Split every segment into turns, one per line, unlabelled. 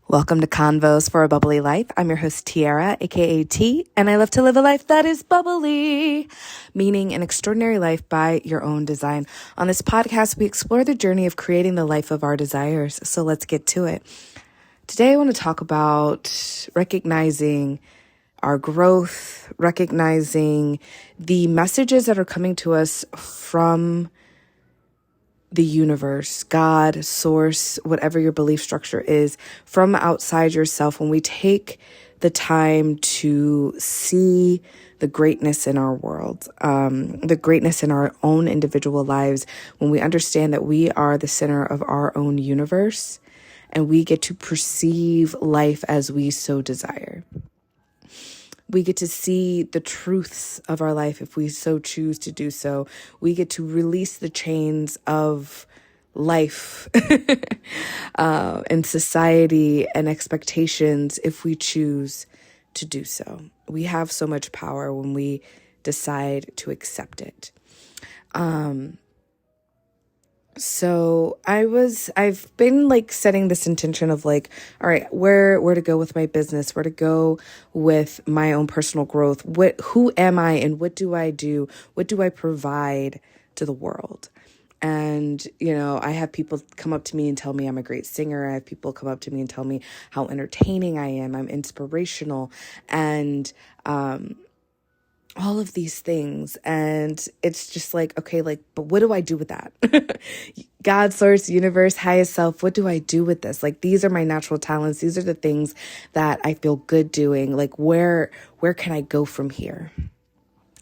Welcome to Convos for A Bubbly Life. I'm your host, Tiara, aka T, and I love to live a life that is bubbly, meaning an extraordinary life by your own design. On this podcast, we explore the journey of creating the life of our desires. So let's get to it. Today, I want to talk about recognizing our growth, recognizing the messages that are coming to us from the universe, God, source, whatever your belief structure is, from outside yourself. When we take the time to see the greatness in our world, the greatness in our own individual lives, when we understand that we are the center of our own universe and we get to perceive life as we so desire. We get to see the truths of our life if we so choose to do so. We get to release the chains of life and society and expectations if we choose to do so. We have so much power when we decide to accept it. So I've been setting this intention of all right, where to go with my business, where to go with my own personal growth. Who am I and what do I do? What do I provide to the world? And, I have people come up to me and tell me I'm a great singer. I have people come up to me and tell me how entertaining I am. I'm inspirational and, all of these things. And it's just okay, but what do I do with that? God, source, universe, highest self, what do I do with this? These are my natural talents. These are the things that I feel good doing. Where can I go from here?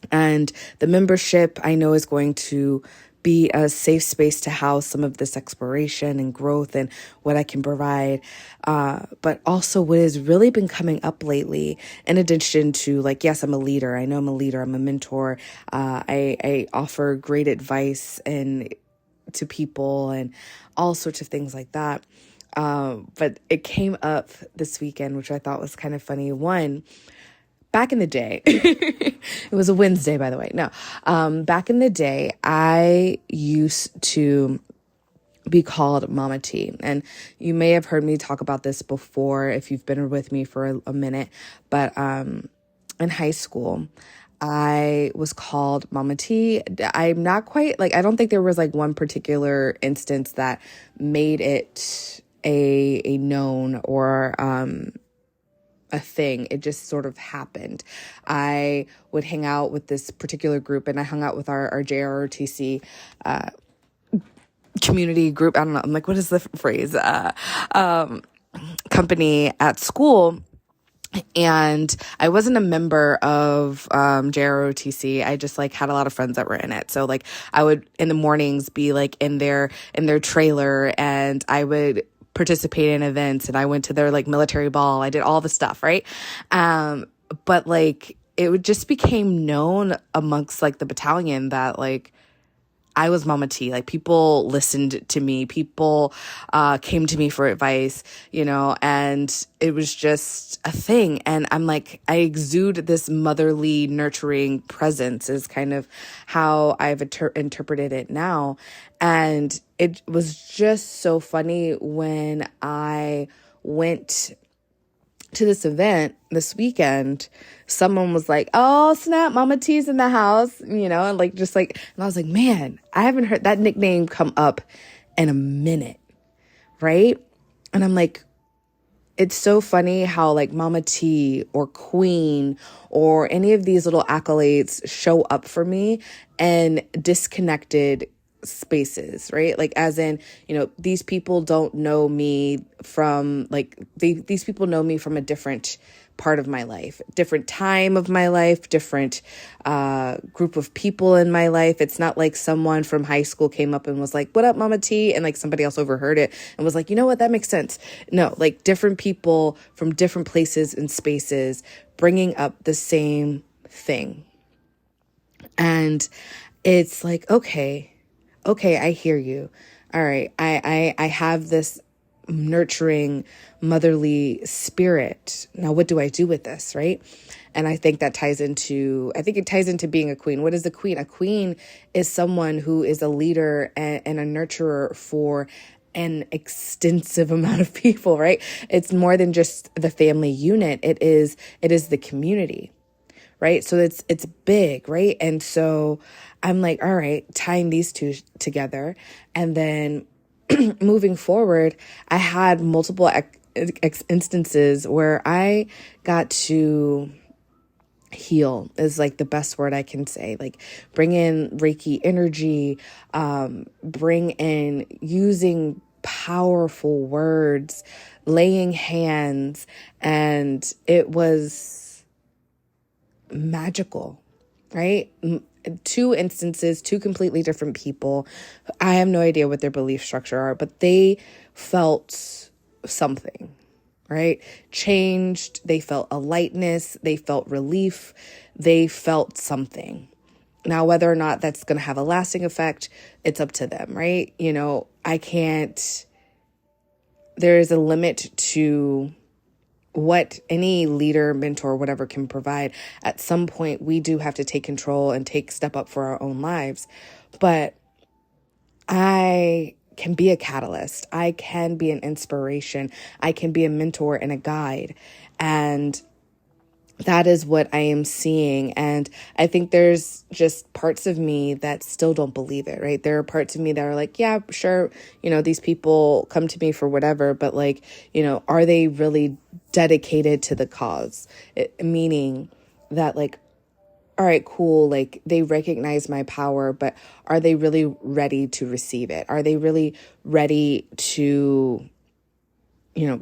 And the membership I know is going to be a safe space to house some of this exploration and growth and what I can provide. But also what has really been coming up lately, in addition to yes, I'm a leader. I know I'm a leader. I'm a mentor. I offer great advice to people and all sorts of things like that. But it came up this weekend, which I thought was kind of funny. One, back in the day, it was a Wednesday, by the way. No, back in the day, I used to be called Mama T. And you may have heard me talk about this before if you've been with me for a minute. But in high school, I was called Mama T. I'm not quite, I don't think there was one particular instance that made it a known or a thing. It just sort of happened. I would hang out with this particular group, and I hung out with our JROTC community group. I don't know. I'm what is the phrase? Company at school. And I wasn't a member of JROTC. I just had a lot of friends that were in it. So I would in the mornings be in their trailer, and I would participate in events, and I went to their military ball. I did all the stuff, right? But it would just became known amongst the battalion that I was Mama T. People listened to me. People came to me for advice, and it was just a thing. And I'm I exude this motherly, nurturing presence is kind of how I've interpreted it now. And it was just so funny when I went to this event this weekend. Someone was oh snap, Mama T's in the house, and and I was man, I haven't heard that nickname come up in a minute, right? And I'm it's so funny how Mama T or Queen or any of these little accolades show up for me in disconnected spaces, right? As in, these people don't know me from these people know me from a different part of my life, different time of my life, different group of people in my life. It's not someone from high school came up and was what up, Mama T? And somebody else overheard it and was you know what, that makes sense. No, different people from different places and spaces bringing up the same thing. And it's okay, I hear you. All right, I have this nurturing, motherly spirit. Now, what do I do with this, right? And I think it ties into being a queen. What is a queen? A queen is someone who is a leader and a nurturer for an extensive amount of people, right? It's more than just the family unit. It is the community, right? So it's big, right? And so I'm like, all right, tying these two together. And then moving forward, I had multiple instances where I got to heal is like the best word I can say, like bring in Reiki energy, bring in using powerful words, laying hands, and it was magical, right? Two instances, two completely different people. I have no idea what their belief structure are, but they felt something, right? Changed. They felt a lightness. They felt relief. They felt something. Now, whether or not that's going to have a lasting effect, it's up to them, right? You know, there is a limit to what any leader, mentor, whatever can provide. At some point, we do have to take control and step up for our own lives. But I can be a catalyst. I can be an inspiration. I can be a mentor and a guide. And that is what I am seeing. And I think there's just parts of me that still don't believe it, right? There are parts of me that are like, yeah, sure. You know, these people come to me for whatever, but like, you know, are they really dedicated to the cause? Meaning that like, all right, cool. Like they recognize my power, but are they really ready to receive it? Are they really ready to, you know,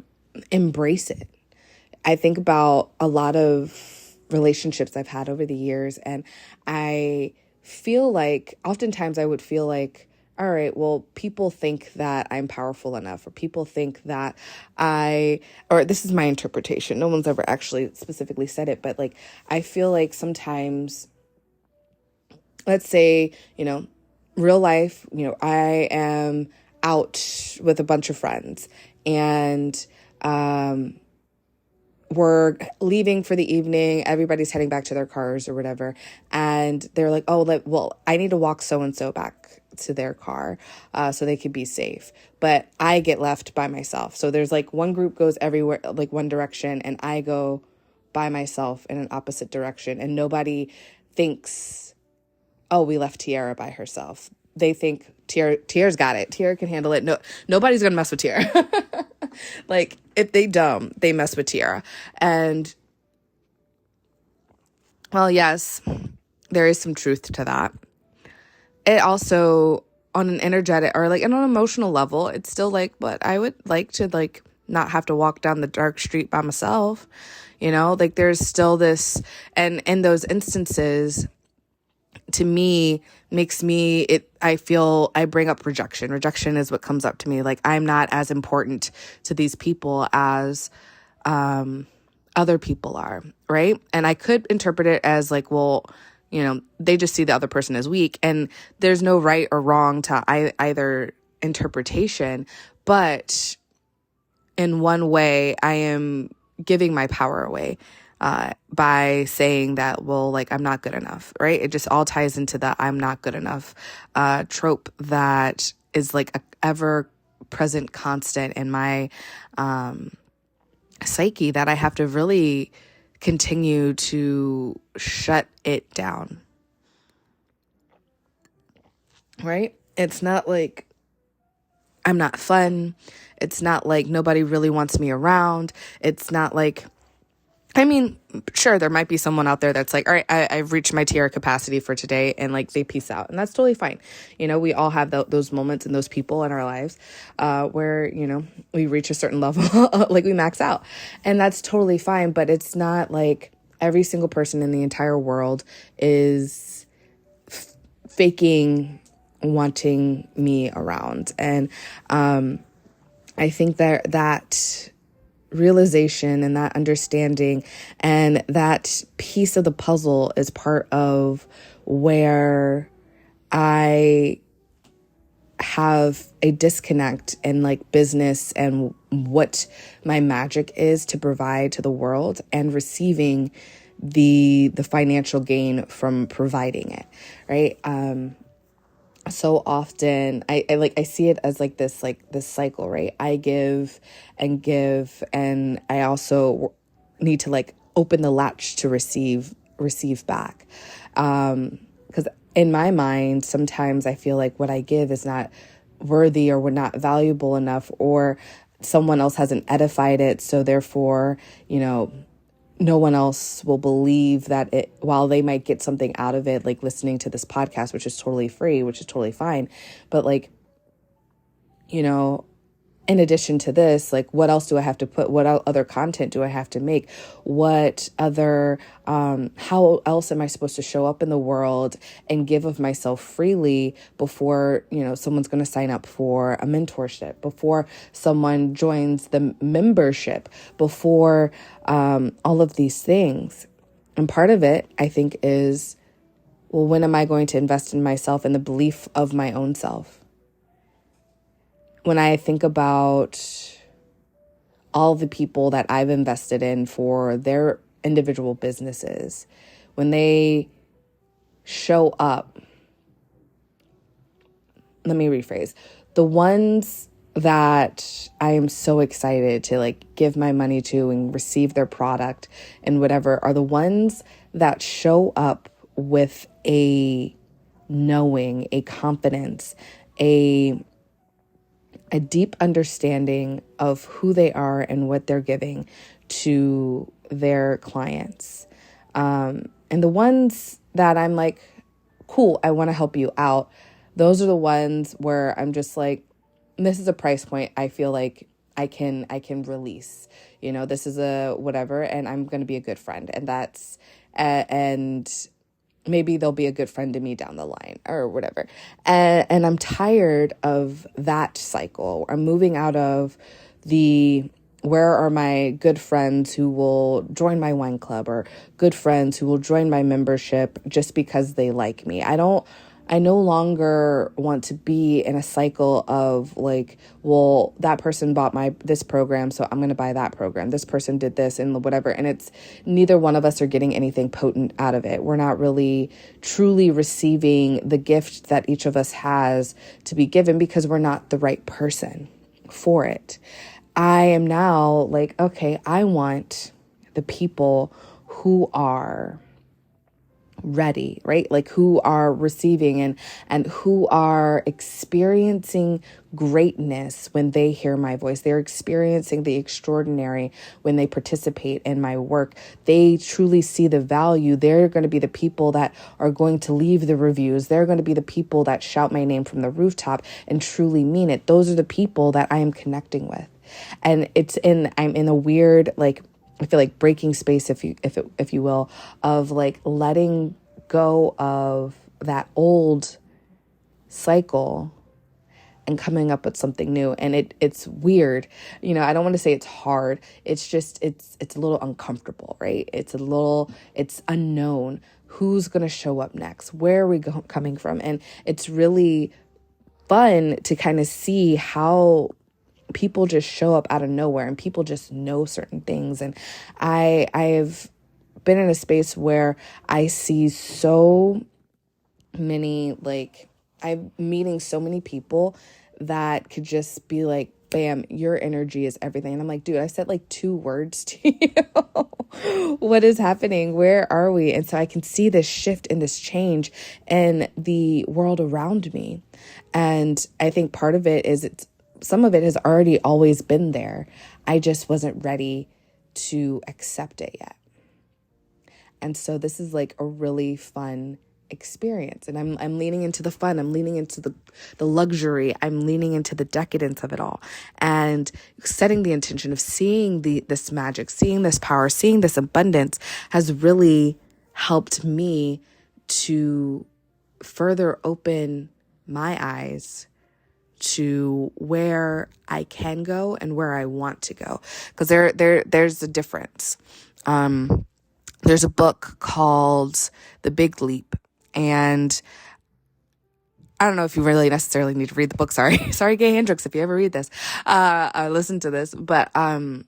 embrace it? I think about a lot of relationships I've had over the years, and I feel like oftentimes I would feel like, all right, well, people think that I'm powerful enough, or people think that or this is my interpretation. No one's ever actually specifically said it, but like, I feel like sometimes, let's say, you know, real life, you know, I am out with a bunch of friends and, we're leaving for the evening. Everybody's heading back to their cars or whatever. And they're like, oh, well, I need to walk so-and-so back to their car so they could be safe. But I get left by myself. So there's like one group goes everywhere, like one direction, and I go by myself in an opposite direction. And nobody thinks, oh, we left Tiara by herself. They think Tiara's got it. Tiara can handle it. No, nobody's going to mess with Tiara. Like, if they dumb, they mess with Tiara. And, well, yes, there is some truth to that. It also, on an energetic or like on an emotional level, it's still like, but I would like to like not have to walk down the dark street by myself. You know, like there's still this, and in those instances, to me, I feel I bring up rejection. Rejection is what comes up to me. Like I'm not as important to these people as other people are, right? And I could interpret it as like, well, you know, they just see the other person as weak, and there's no right or wrong to either interpretation. But in one way, I am giving my power away. By saying that, well, like, I'm not good enough, right? It just all ties into the I'm not good enough trope that is like a ever present constant in my psyche that I have to really continue to shut it down, right? It's not like I'm not fun. It's not like nobody really wants me around. It's not like, I mean, sure, there might be someone out there that's like, all right, I've reached my Tiara capacity for today, and like they peace out. And that's totally fine. You know, we all have those moments and those people in our lives where, you know, we reach a certain level, like we max out. And that's totally fine. But it's not like every single person in the entire world is faking wanting me around. And I think that realization and that understanding and that piece of the puzzle is part of where I have a disconnect in like business and what my magic is to provide to the world, and receiving the financial gain from providing it, right? so often I see it as like this cycle, right? I give, and I also need to like open the latch to receive back. Because in my mind, sometimes I feel like what I give is not worthy or not valuable enough, or someone else hasn't edified it, so therefore, no one else will believe that it, while they might get something out of it, like listening to this podcast, which is totally free, which is totally fine. But like, in addition to this, like, what else do I have to put? What other content do I have to make? What other, how else am I supposed to show up in the world and give of myself freely before, someone's going to sign up for a mentorship, before someone joins the membership, before all of these things? And part of it, I think, is, well, when am I going to invest in myself and the belief of my own self? When I think about all the people that I've invested in for their individual businesses, when they show up, let me rephrase, the ones that I am so excited to like give my money to and receive their product and whatever are the ones that show up with a knowing, a confidence, a deep understanding of who they are and what they're giving to their clients. And the ones that I'm like, cool, I want to help you out. Those are the ones where I'm just like, this is a price point I feel like I can release. This is a whatever, and I'm going to be a good friend. And that's, and maybe they'll be a good friend to me down the line or whatever. And I'm tired of that cycle. I'm moving out of where are my good friends who will join my wine club, or good friends who will join my membership just because they like me. I no longer want to be in a cycle of like, well, that person bought this program, so I'm going to buy that program. This person did this and whatever. And it's neither one of us are getting anything potent out of it. We're not really truly receiving the gift that each of us has to be given because we're not the right person for it. I am now like, okay, I want the people who are ready, right? Like who are receiving and who are experiencing greatness when they hear my voice. They're experiencing the extraordinary when they participate in my work. They truly see the value. They're going to be the people that are going to leave the reviews. They're going to be the people that shout my name from the rooftop and truly mean it. Those are the people that I am connecting with. And I'm in a weird, like, I feel like breaking space, if you will, of like letting go of that old cycle and coming up with something new. And it's weird. I don't want to say it's hard. It's just, it's a little uncomfortable, right? It's unknown. Who's going to show up next? Where are we coming from? And it's really fun to kind of see how people just show up out of nowhere and people just know certain things. And I've been in a space where I see so many, like, I'm meeting so many people that could just be like, bam, your energy is everything. And I'm like, dude, I said like 2 words to you. What is happening? Where are we? And so I can see this shift and this change in the world around me. And I think part of it is some of it has already always been there. I just wasn't ready to accept it yet. And so this is like a really fun experience. And I'm leaning into the fun. I'm leaning into the luxury. I'm leaning into the decadence of it all. And setting the intention of seeing this magic, seeing this power, seeing this abundance has really helped me to further open my eyes to where I can go and where I want to go. Because there's a difference. There's a book called The Big Leap. And I don't know if you really necessarily need to read the book. Sorry, Gay Hendricks, if you ever read this, listen to this. But in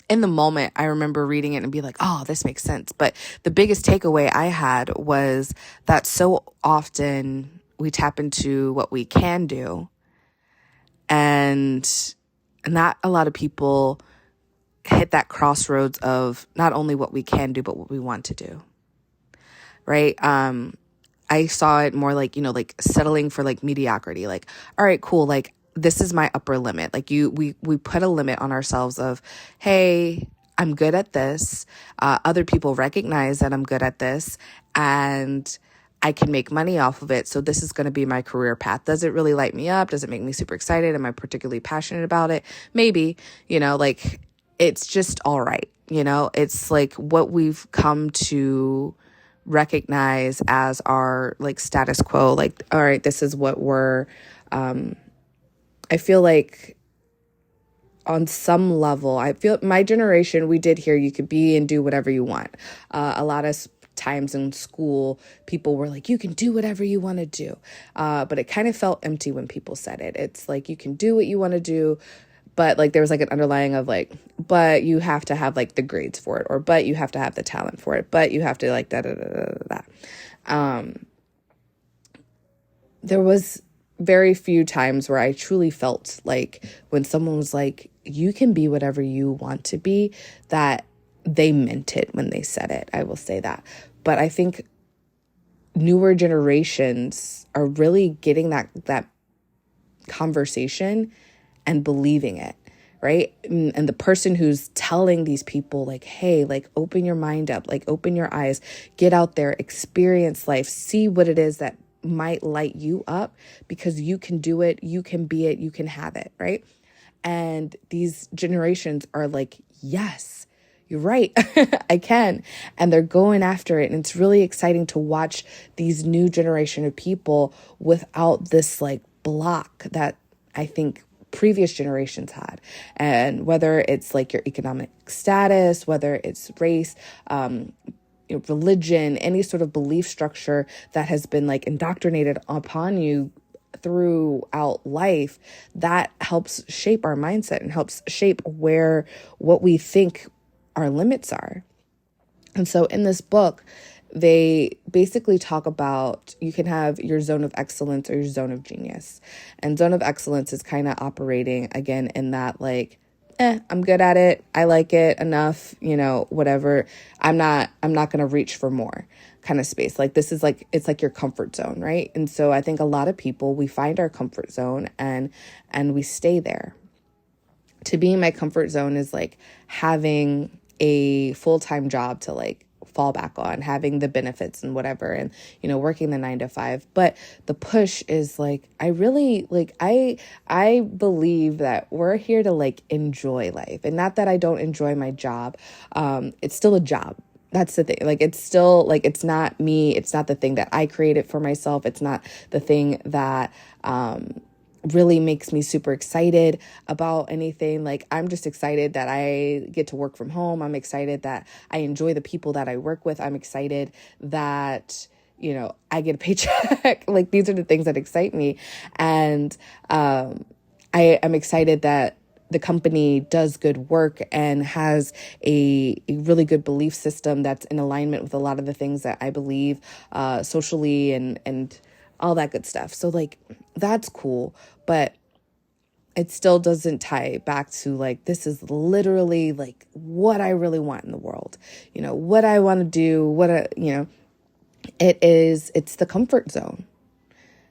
the moment, I remember reading it and be like, oh, this makes sense. But the biggest takeaway I had was that so often we tap into what we can do. And not a lot of people hit that crossroads of not only what we can do, but what we want to do. Right? I saw it more like, like settling for like mediocrity. Like, all right, cool. Like, this is my upper limit. Like we put a limit on ourselves of, hey, I'm good at this. Other people recognize that I'm good at this and I can make money off of it. So this is going to be my career path. Does it really light me up? Does it make me super excited? Am I particularly passionate about it? Maybe, like it's just all right. It's like what we've come to recognize as our like status quo. Like, all right, this is what we're, I feel like on some level, I feel my generation, we did hear you could be and do whatever you want. A lot of times in school, people were like, you can do whatever you want to do. But it kind of felt empty when people said it. It's like, you can do what you want to do, but like there was like an underlying of like, but you have to have like the grades for it, or but you have to have the talent for it, but you have to like da da da da da. There was very few times where I truly felt like when someone was like, you can be whatever you want to be, that they meant it when they said it. I will say that. But I think newer generations are really getting that conversation and believing it, right? And the person who's telling these people like, hey, like open your mind up, like open your eyes, get out there, experience life, see what it is that might light you up, because you can do it, you can be it, you can have it, right? And these generations are like, yes, you're right, I can. And they're going after it. And it's really exciting to watch these new generation of people without this like block that I think previous generations had. And whether it's like your economic status, whether it's race, religion, any sort of belief structure that has been like indoctrinated upon you throughout life, that helps shape our mindset and helps shape what we think our limits are. And so in this book, they basically talk about you can have your zone of excellence or your zone of genius. And zone of excellence is kind of operating again in that like, I'm good at it. I like it enough, whatever. I'm not going to reach for more kind of space. Like this is like, it's like your comfort zone, right? And so I think a lot of people, we find our comfort zone and we stay there. To be in my comfort zone is like having a full-time job to like fall back on, having the benefits and whatever, and working the 9 to 5. But the push is like, I really like, I believe that we're here to like enjoy life, and not that I don't enjoy my job. It's still a job. That's the thing. Like, it's still like, it's not me. It's not the thing that I created for myself. It's not the thing that, really makes me super excited about anything. Like, I'm just excited that I get to work from home. I'm excited that I enjoy the people that I work with. I'm excited that, I get a paycheck. Like, these are the things that excite me. And I am excited that the company does good work and has a really good belief system that's in alignment with a lot of the things that I believe socially and all that good stuff. So like, that's cool, but it still doesn't tie back to like, this is literally like what I really want in the world, what I want to do, it's the comfort zone,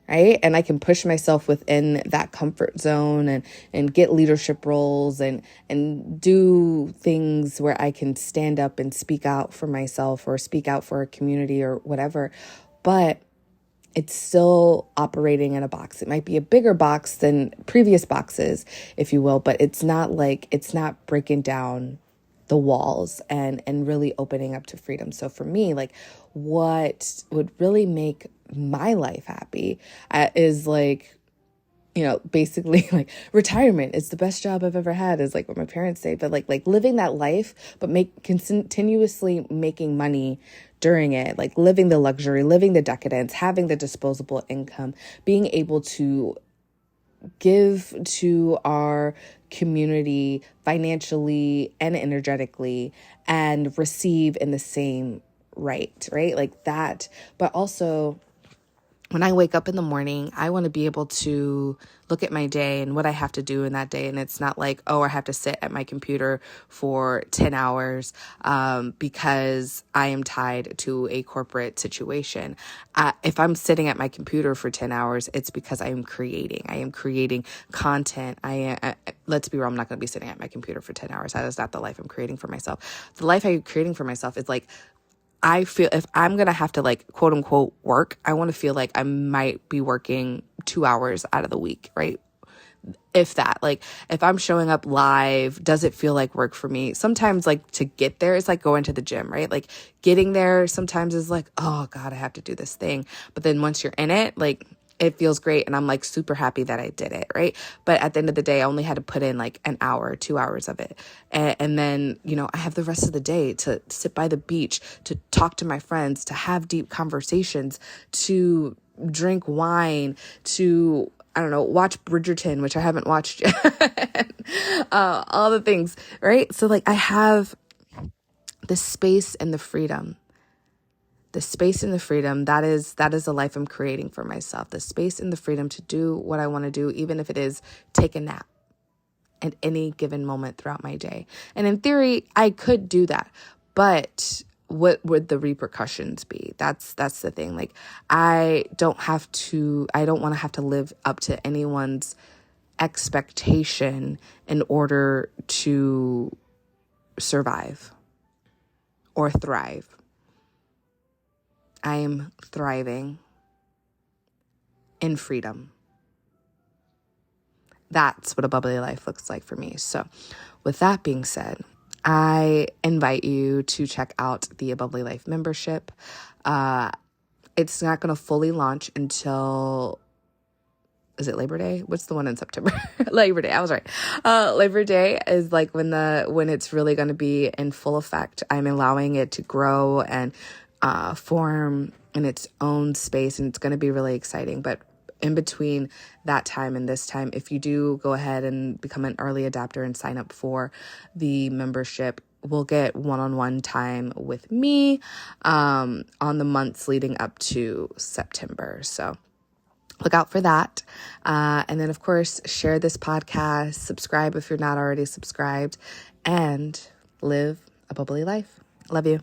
right? And I can push myself within that comfort zone and get leadership roles and do things where I can stand up and speak out for myself or speak out for a community or whatever. But it's still operating in a box. It might be a bigger box than previous boxes, if you will, but it's not breaking down the walls and really opening up to freedom. So for me, like, what would really make my life happy is like, basically like retirement. It's the best job I've ever had, is like what my parents say, but like living that life, but continuously making money during it, like living the luxury, living the decadence, having the disposable income, being able to give to our community financially and energetically and receive in the same right? Like that, but also when I wake up in the morning, I want to be able to look at my day and what I have to do in that day. And it's not like, oh, I have to sit at my computer for 10 hours because I am tied to a corporate situation. If I'm sitting at my computer for 10 hours, it's because I am creating. I am creating content. Let's be real, I'm not going to be sitting at my computer for 10 hours. That is not the life I'm creating for myself. The life I'm creating for myself is like, I feel if I'm going to have to like quote unquote work, I want to feel like I might be working 2 hours out of the week, right? If that, like if I'm showing up live, does it feel like work for me? Sometimes like to get there is like going to the gym, right? Like getting there sometimes is like, oh God, I have to do this thing. But then once you're in it, like it feels great. And I'm like super happy that I did it. Right. But at the end of the day, I only had to put in like an hour, 2 hours of it. And then, I have the rest of the day to sit by the beach, to talk to my friends, to have deep conversations, to drink wine, to, I don't know, watch Bridgerton, which I haven't watched yet. All the things. Right. So like I have the space and the freedom. The space and the freedom, that is the life I'm creating for myself. The space and the freedom to do what I want to do, even if it is take a nap at any given moment throughout my day. And in theory, I could do that. But what would the repercussions be? That's the thing. Like, I don't want to have to live up to anyone's expectation in order to survive or thrive. I am thriving in freedom. That's what a bubbly life looks like for me. So with that being said, I invite you to check out the A Bubbly Life membership. It's not going to fully launch until, is it Labor Day? What's the one in September? Labor Day. I was right. Labor Day is like when it's really going to be in full effect. I'm allowing it to grow and form in its own space, and it's going to be really exciting. But in between that time and this time, if you do go ahead and become an early adapter and sign up for the membership, we'll get one-on-one time with me on the months leading up to September. So look out for that. And then, of course, share this podcast, subscribe if you're not already subscribed, and live a bubbly life. Love you.